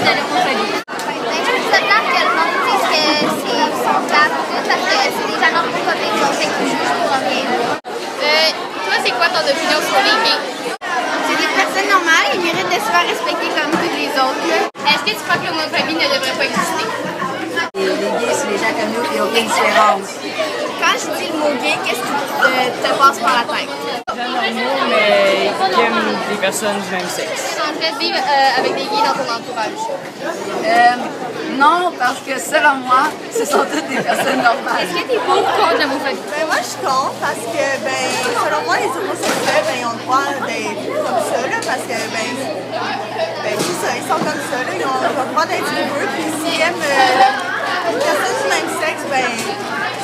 de l'homophobie? Ça plate que le monde dise que c'est son plate, parce que c'est des gens homophobiques, donc c'est qu'ils jugent pour rien. Toi, c'est quoi ton opinion sur les gays? C'est des personnes normales, ils méritent de se faire respecter comme tous les autres. Est-ce que tu crois que l'homophobie ne devrait pas exister? Les gays, c'est des gens comme nous, puis il n'y a aucune différence. Quand je dis le mot gay, qu'est-ce qui te passe par la tête? Gens normaux, mais qui aiment des personnes du même sexe. Tu tenterais de vivre avec des gays dans ton entourage? Non, parce que selon moi, ce sont toutes des personnes normales. Est-ce que tu es pour ou contre l'homophobie? Moi, je suis contre parce que, selon moi, les homosexuels, ils ont le droit d'être comme ça, là, parce que, c'est ça, ils sont comme ça, là, ils ont le droit d'être heureux, puis s'ils aiment une personne du même sexe,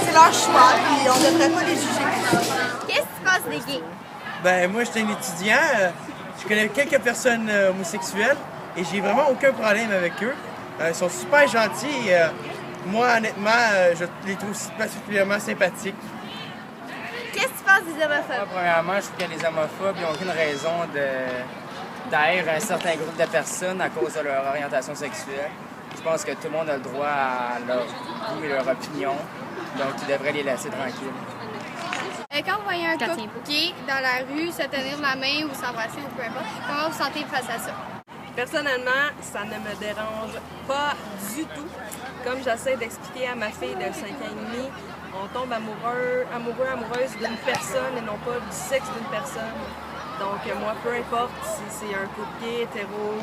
c'est leur choix, puis on ne devrait pas les juger. Qu'est-ce qui se passe des gays? Moi, je suis un étudiant. Je connais quelques personnes homosexuelles et j'ai vraiment aucun problème avec eux. Ils sont super gentils. Moi, honnêtement, je les trouve particulièrement sympathiques. Qu'est-ce qui se passe des homophobes? Premièrement, je trouve que les homophobes n'ont aucune raison d'haïr un certain groupe de personnes à cause de leur orientation sexuelle. Je pense que tout le monde a le droit à leur goût et leur opinion, donc ils devraient les laisser tranquilles. Quand vous voyez un couple gay dans la rue se tenir la main ou s'embrasser ou peu importe, comment vous sentez face à ça? Personnellement, ça ne me dérange pas du tout. Comme j'essaie d'expliquer à ma fille de 5 ans et demi, on tombe amoureuse d'une personne et non pas du sexe d'une personne. Donc moi, peu importe si c'est un couple gay, hétéro,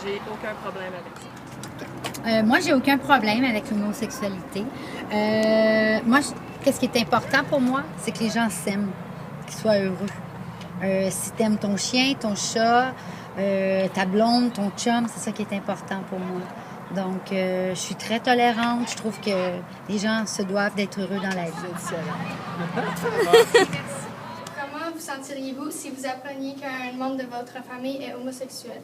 j'ai aucun problème avec ça. Moi, j'ai aucun problème avec l'homosexualité. Qu'est-ce qui est important pour moi, c'est que les gens s'aiment, qu'ils soient heureux. Si t'aimes ton chien, ton chat, ta blonde, ton chum, c'est ça qui est important pour moi. Donc, je suis très tolérante. Je trouve que les gens se doivent d'être heureux dans la vie. Comment vous sentiriez-vous si vous appreniez qu'un membre de votre famille est homosexuel?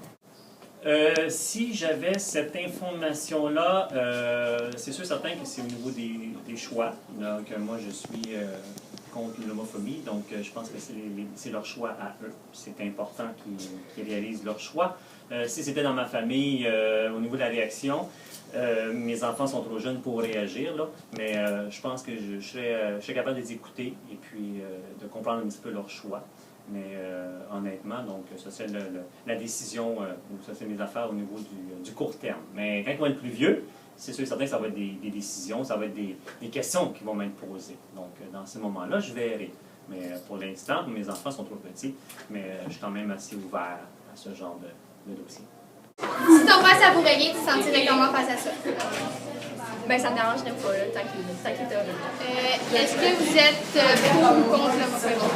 Si j'avais cette information-là, c'est sûr certain que c'est au niveau des choix. Donc, moi, je suis contre l'homophobie, donc je pense que c'est leur choix à eux. C'est important qu'ils réalisent leur choix. Si c'était dans ma famille, au niveau de la réaction, mes enfants sont trop jeunes pour réagir, là, mais je pense que je serais capable de les écouter et puis de comprendre un petit peu leur choix. Mais honnêtement, donc ça c'est la décision, ou ça c'est mes affaires au niveau du court terme. Mais quand ils vont être plus vieux, c'est sûr et certain que ça va être des décisions, ça va être des questions qui vont m'être posées. Donc dans ce moment-là, je verrai. Mais pour l'instant, mes enfants sont trop petits, mais je suis quand même assez ouvert à ce genre de dossier. Si ton père savourait gay, tu te sentirais comment face à ça? Ça me dérangerait pas, là, tant qu'il est heureux. Est-ce que vous êtes pour ou contre l'homophobie?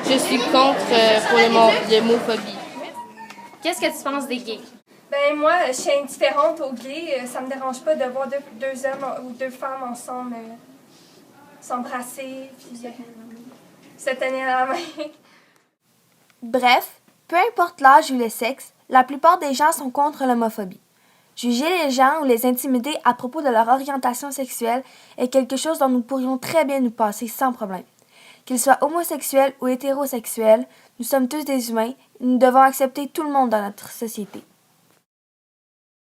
Je suis contre pour l'homophobie. Qu'est-ce que tu penses des gays? Moi, je suis indifférente aux gays. Ça me dérange pas de voir deux hommes ou deux femmes ensemble s'embrasser puis se tenir la main. Bref, peu importe l'âge ou le sexe, la plupart des gens sont contre l'homophobie. Juger les gens ou les intimider à propos de leur orientation sexuelle est quelque chose dont nous pourrions très bien nous passer sans problème. Qu'ils soient homosexuels ou hétérosexuels, nous sommes tous des humains et nous devons accepter tout le monde dans notre société.